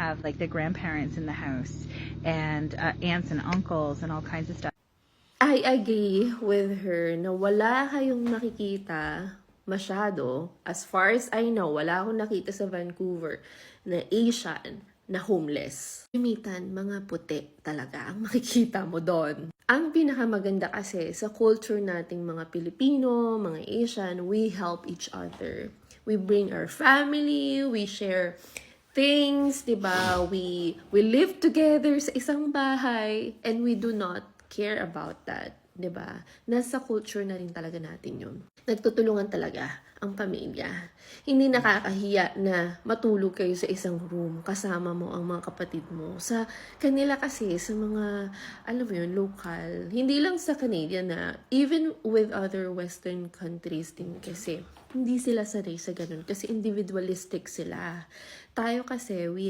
have like the grandparents in the house and aunts and uncles and all kinds of stuff. I agree with her na wala kayong nakikita masyado. As far as I know, wala akong nakita sa Vancouver na Asian na homeless. Limitan, mga puti talaga ang makikita mo doon. Ang pinakamaganda kasi sa culture nating mga Pilipino, mga Asian, we help each other. We bring our family, we share things, 'di ba? We live together sa isang bahay and we do not care about that, 'di ba? Nasa culture na rin talaga natin 'yun. Nagtutulungan talaga ang pamilya. Hindi nakakahiya na matulog kayo sa isang room kasama mo ang mga kapatid mo. Sa kanila kasi, sa mga, alam mo yun, local, hindi lang sa Canadian na, even with other Western countries din kasi, hindi sila sanay sa ganun kasi individualistic sila. Tayo kasi, we